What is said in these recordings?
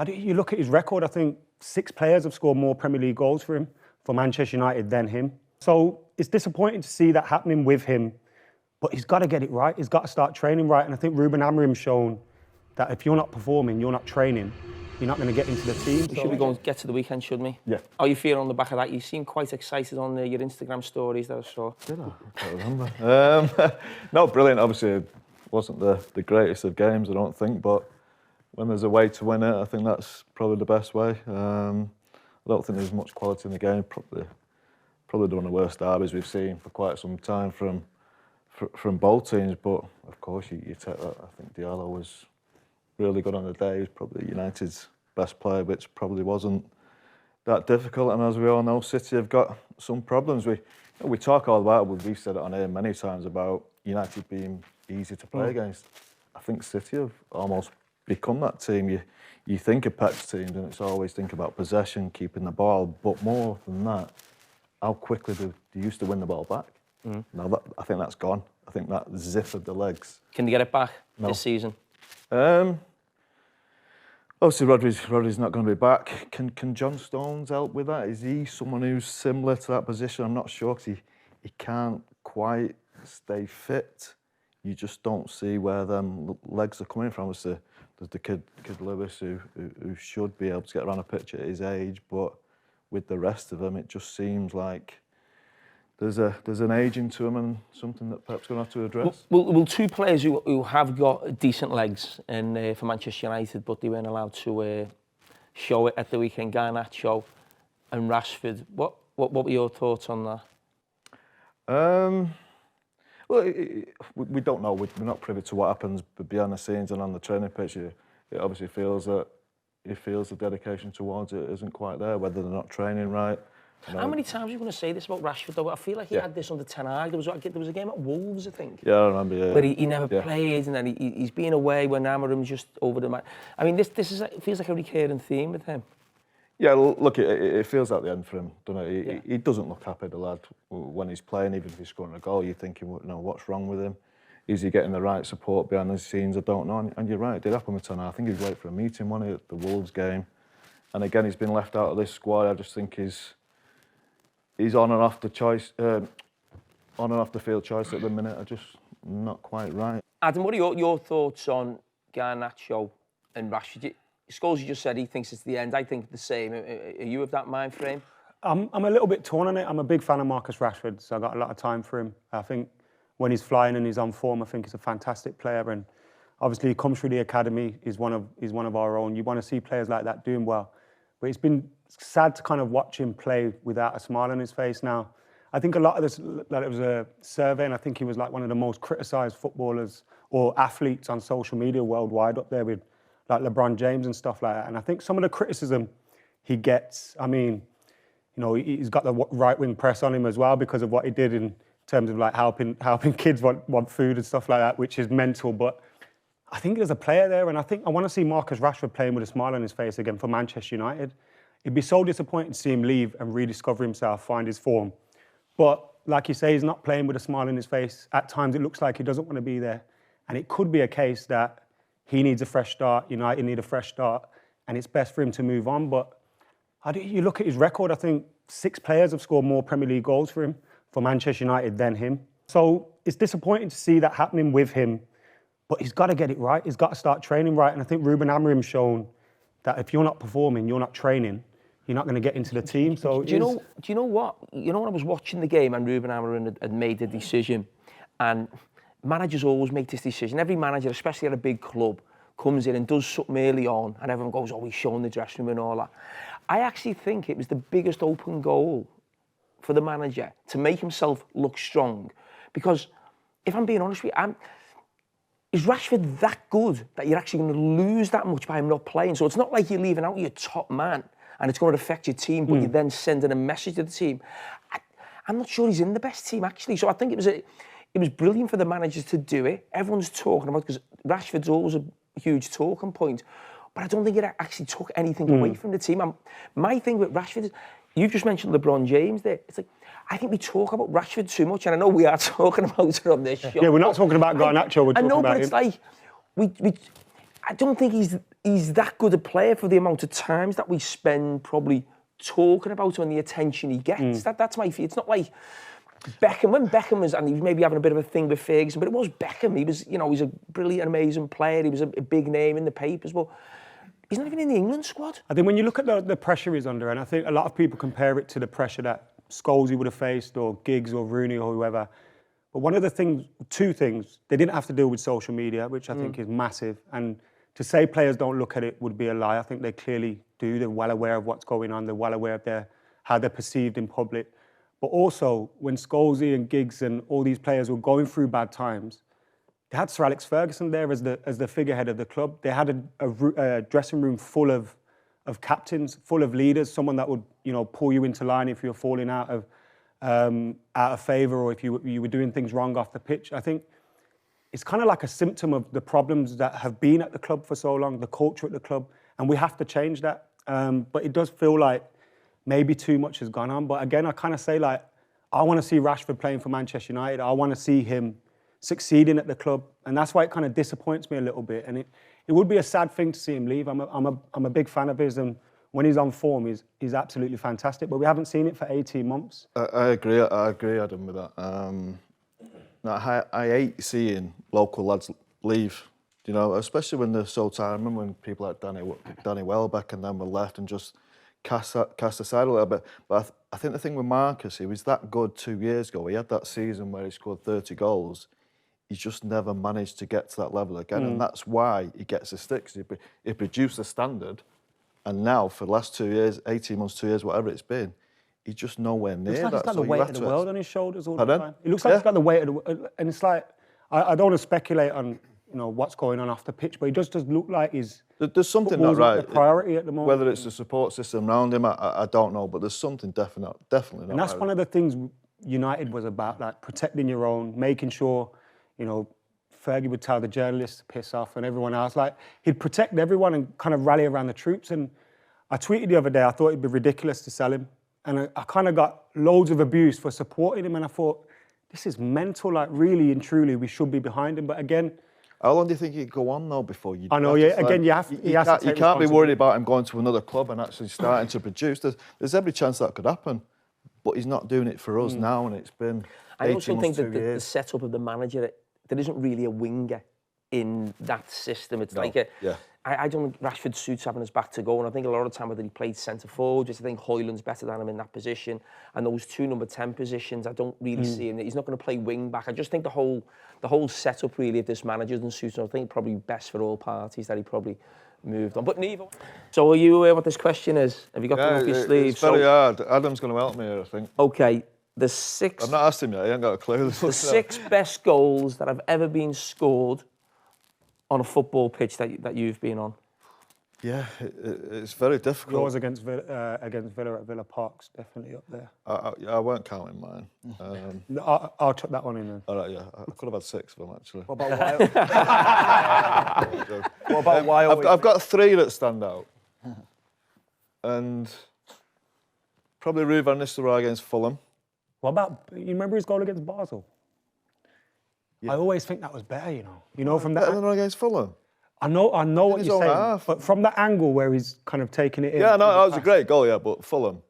You look at his record, I think 6 players have scored more Premier League goals for him, for Manchester United, than him. So it's disappointing to see that happening with him, but he's got to get it right. He's got to start training right. And I think Ruben Amorim's shown that if you're not performing, you're not training, you're not going to get into the team. We should be going to get to the weekend, shouldn't we? Yeah. How are you feeling on the back of that? You seem quite excited on your Instagram stories that I saw. Did I? I can't remember. No, brilliant. Obviously, it wasn't the greatest of games, I don't think, but when there's a way to win it, I think that's probably the best way. I don't think there's much quality in the game. Probably one of the worst derbies we've seen for quite some time from both teams. But of course, you take that. I think Diallo was really good on the day. He was probably United's best player, which probably wasn't that difficult. And as we all know, City have got some problems. We talk all about it. We've said it on here many times about United being easy to play against. I think City have almost become that team. You think of Pep's teams and it's always think about possession, keeping the ball, but more than that, how quickly they used to win the ball back. Now I think that's gone. I think that zip of the legs. Can they get it back this season? Obviously, Rodri's not going to be back. Can John Stones help with that? Is he someone who's similar to that position? I'm not sure, because he can't quite stay fit. You just don't see where them legs are coming from. There's the kid Lewis who should be able to get around a pitch at his age, but with the rest of them, it just seems like there's an ageing to him and something that Pep's going to have to address. Well, 2 players who have got decent legs for Manchester United, but they weren't allowed to show it at the weekend, Garnacho and Rashford. What were your thoughts on that? Well, we don't know. We're not privy to what happens behind the scenes and on the training pitch. It obviously feels that the dedication towards it isn't quite there, whether they're not training right. How many times are you going to say this about Rashford, though? I feel like he had this under Ten Hag. There was a game at Wolves, I think. Yeah, I remember, yeah. Where he never played, and then he's been away when Amorim's just over the match. I mean, this it feels like a recurring theme with him. Yeah, look, it feels like the end for him, doesn't it? He doesn't look happy, the lad, when he's playing, even if he's scoring a goal. You're thinking, what's wrong with him? Is he getting the right support behind the scenes? I don't know. And you're right, it did happen with Ten Hag. I think he was late for a meeting, wasn't he, at the Wolves game. And again, he's been left out of this squad. I just think he's on and off the choice, on and off the field choice at the minute are just not quite right. Adam, what are your thoughts on Garnacho and Rashford? Scholes, you just said he thinks it's the end. I think the same. Are you of that mind frame? I'm a little bit torn on it. I'm a big fan of Marcus Rashford, so I've got a lot of time for him. I think when he's flying and he's on form, I think he's a fantastic player. And obviously, he comes through the academy. He's one of our own. You want to see players like that doing well. But it's been sad to kind of watch him play without a smile on his face now. I think a lot of this, like it was a survey, and I think he was like one of the most criticised footballers or athletes on social media worldwide, up there with like LeBron James and stuff like that. And I think some of the criticism he gets, I mean, he's got the right-wing press on him as well because of what he did in terms of like helping kids want food and stuff like that, which is mental. But I think there's a player there, and I want to see Marcus Rashford playing with a smile on his face again for Manchester United. It'd be so disappointing to see him leave and rediscover himself, find his form. But like you say, he's not playing with a smile on his face. At times it looks like he doesn't want to be there. And it could be a case that he needs a fresh start, United need a fresh start, and it's best for him to move on. But you look at his record, I think 6 players have scored more Premier League goals for him, for Manchester United, than him. So it's disappointing to see that happening with him, but he's got to get it right. He's got to start training right. And I think Ruben Amorim's shown that if you're not performing, you're not training, you're not going to get into the team. So do you know what? When I was watching the game and Ruben Amorim had made the decision, and managers always make this decision. Every manager, especially at a big club, comes in and does something early on, and everyone goes, "Oh, he's showing the dressing room and all that." I actually think it was the biggest open goal for the manager to make himself look strong, because if I'm being honest with you, is Rashford that good that you're actually going to lose that much by him not playing? So it's not like you're leaving out your top man and it's going to affect your team, but you're then sending a message to the team. I'm not sure he's in the best team, actually. So I think it was brilliant for the managers to do it. Everyone's talking about it because Rashford's always a huge talking point. But I don't think it actually took anything away from the team. My thing with Rashford is, you've just mentioned LeBron James there. It's like, I think we talk about Rashford too much, and I know we are talking about it on this show. Yeah, we're not talking about Garnacho, we're talking about him. I know, but it's like, I don't think he's that good a player for the amount of times that we spend probably talking about him and the attention he gets. That's my fear. It's not like Beckham. When Beckham was, and he was maybe having a bit of a thing with Ferguson, but it was Beckham. He was, he's a brilliant, amazing player. He was a big name in the papers, but he's not even in the England squad. I think when you look at the pressure he's under, and I think a lot of people compare it to the pressure that Scholes would have faced, or Giggs, or Rooney, or whoever. But one of the things, two things, they didn't have to deal with social media, which I think is massive. And to say players don't look at it would be a lie. I think they clearly do. They're well aware of what's going on. They're well aware of how they're perceived in public. But also, when Scholes and Giggs and all these players were going through bad times, they had Sir Alex Ferguson there as the figurehead of the club. They had a dressing room full of captains, full of leaders, someone that would pull you into line if you were falling out of favour, or if you were doing things wrong off the pitch. I think it's kind of like a symptom of the problems that have been at the club for so long, the culture at the club, and we have to change that. But it does feel like maybe too much has gone on. But again, I kind of say, like, I want to see Rashford playing for Manchester United. I want to see him succeeding at the club, and that's why it kind of disappoints me a little bit. And it would be a sad thing to see him leave. I'm a big fan of his, and when he's on form, he's absolutely fantastic. But we haven't seen it for 18 months. I agree, Adam, with that. I hate seeing local lads leave, especially when they're so tired. I remember when people like Danny Welbeck and them were left and just cast aside a little bit. But I think the thing with Marcus, he was that good 2 years ago. He had that season where he scored 30 goals. He's just never managed to get to that level again. And that's why he gets the sticks. He produced a standard. And now, for the last 2 years, 18 months, 2 years, whatever it's been, he's just nowhere near that. Looks like he's got the weight of the world on his shoulders all the time. It looks like he's got the weight of the world. And it's like, I don't want to speculate on what's going on off the pitch, but he just does look like he's... There's something not right. The priority at the moment. Whether it's the support system around him, I don't know, but there's something definitely not right. And that's one of the things United was about, like protecting your own, making sure, Fergie would tell the journalists to piss off and everyone else. Like, he'd protect everyone and kind of rally around the troops. And I tweeted the other day, I thought it'd be ridiculous to sell him. And I kind of got loads of abuse for supporting him. And I thought, this is mental. Like, really and truly, we should be behind him. But again... How long do you think he'd go on, though, before you... I know, yeah. Again, you can't be worried about him going to another club and actually starting to produce. There's every chance that could happen. But he's not doing it for us now, and it's been 18 months, 2 years. I also think that the setup of the manager, there isn't really a winger in that system. It's I don't think Rashford suits having his back to goal, and I think a lot of the time whether he played centre forward, just I think Højlund's better than him in that position, and those two number 10 positions, I don't really see him. He's not going to play wing back. I just think the whole setup really of this manager doesn't suit him. I think probably best for all parties that he probably moved on. But neither. So are you aware what this question is? Have you got them up your sleeve? It's very hard. Adam's going to help me here, I think. Okay. The 6... I've not asked him yet. He ain't got a clue. The 6 best goals that have ever been scored on a football pitch that you've been on. Yeah, it's very difficult. Yours against Villa at Villa Park's definitely up there. I weren't counting mine. I'll chuck that one in then. All right, yeah. I could have had 6 of them, actually. What about Wild? I've got 3 that stand out. And probably Ruud van Nistelrooy against Fulham. What about, you remember his goal against Basel? Yeah. I always think that was better, from that... Better than against Fulham? I know what you're saying, but from the angle where he's kind of taking it in... Yeah, no, that was a great goal, yeah, but Fulham,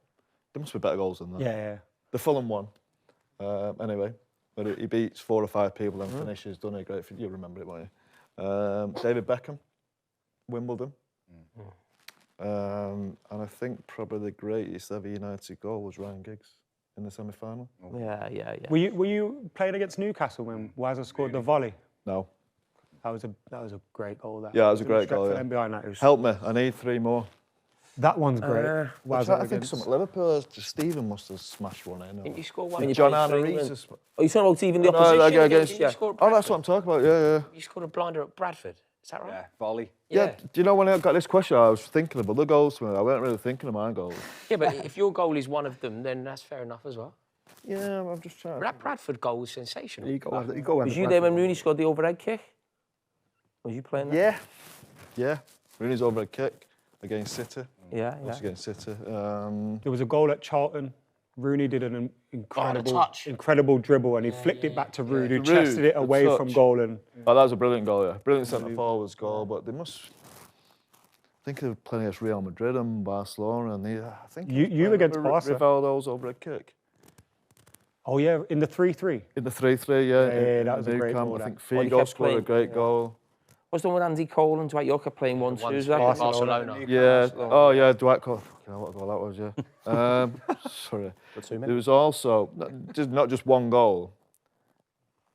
there must be better goals than that. Yeah. The Fulham one, anyway, where he beats 4 or 5 people and finishes, done a great... You'll remember it, won't you? David Beckham, Wimbledon. And I think probably the greatest ever United goal was Ryan Giggs in the semi-final. Yeah. Were you playing against Newcastle when Wazza scored the volley? No. That was a great goal. Yeah, that was a great goal. Yeah. That Help me, I need 3 more. That one's great. I think some at Liverpool, Stephen must have smashed one in. You scored one. John Arne Rees. Are you talking about even the opposition? That's what I'm talking about. Yeah. You scored a blinder at Bradford. Is that right? Yeah, volley. Yeah. Do you know when I got this question, I was thinking of other goals. I weren't really thinking of my goals. Yeah, but if your goal is one of them, then that's fair enough as well. Yeah, I'm just trying. That Bradford goal was sensational. Was you there when Rooney scored the overhead kick? Was you playing that? Yeah. Rooney's overhead kick against City. Yeah. Against City. There was a goal at Charlton Rooney did an incredible, touch. incredible dribble, and he flicked it back to Rude, who To chested Rude, it the away from touch. goal. And Oh, that was a brilliant goal, yeah. Brilliant centre forwards goal, but they must. I think they were playing against Real Madrid and Barcelona, and I think You against Barca. Rivaldo's over a kick. oh yeah, in the 3-3. In the 3-3, yeah. Yeah, in that was the a Nou great Camp. goal, I that. think Well, he Figo kept scored a playing, great goal. Was the one with Andy Cole and Dwight Yorker playing 1-2? Is that Barcelona. Yeah. Oh, yeah. Dwight Cole. Fucking hell, what a goal that was, yeah. Sorry. There was also not just one goal,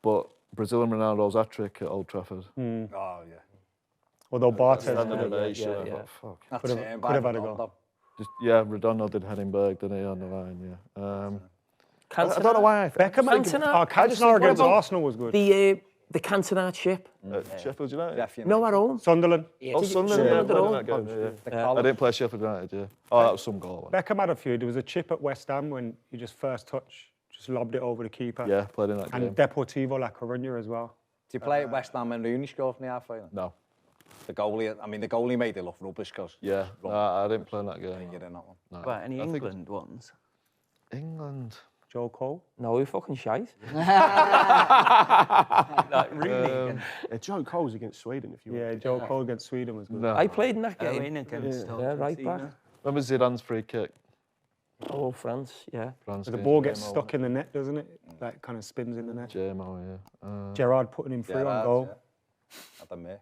but Brazil and Ronaldo's hat-trick at Old Trafford. Oh, yeah. Although Bartes Standard ovation. yeah, I yeah. thought, fuck. That's Could have- it. could have had a goal. Just, yeah, Redondo did Henningberg, didn't he, on the line, yeah. I Cantona. don't know why I think Beckham, Cantona. Cantona against Arsenal was good. The Cantona chip. Sheffield United. Definitely. No, at home. Sunderland. Oh, Sunderland, Yeah. yeah, I played in that Yeah. game, yeah. Yeah. I didn't play Sheffield United, yeah. Oh, that was some goal. Beckham had a few. There was a chip at West Ham when he just first touch, just lobbed it over the keeper. Yeah, played in that game. And Deportivo La Coruña as well. Did you play at West Ham and Rooney scored from the halfway line? No. The goalie made it look rubbish because Yeah, no, I didn't play in that game. you're in that one. No. Well, any I think England ones? England. Joe Cole. No, you're fucking shite. Like, really? Joe Cole's against Sweden, if you Yeah, Joe Cole against Sweden was good. No. I played in that game. Owen against Yeah, right back. When was Zidane's free kick? Oh, France, yeah. France The game, ball gets JMO, stuck in the net, doesn't it? Like kind of spins in the net. JMO, yeah. Gerrard putting him through on goal. At the minute.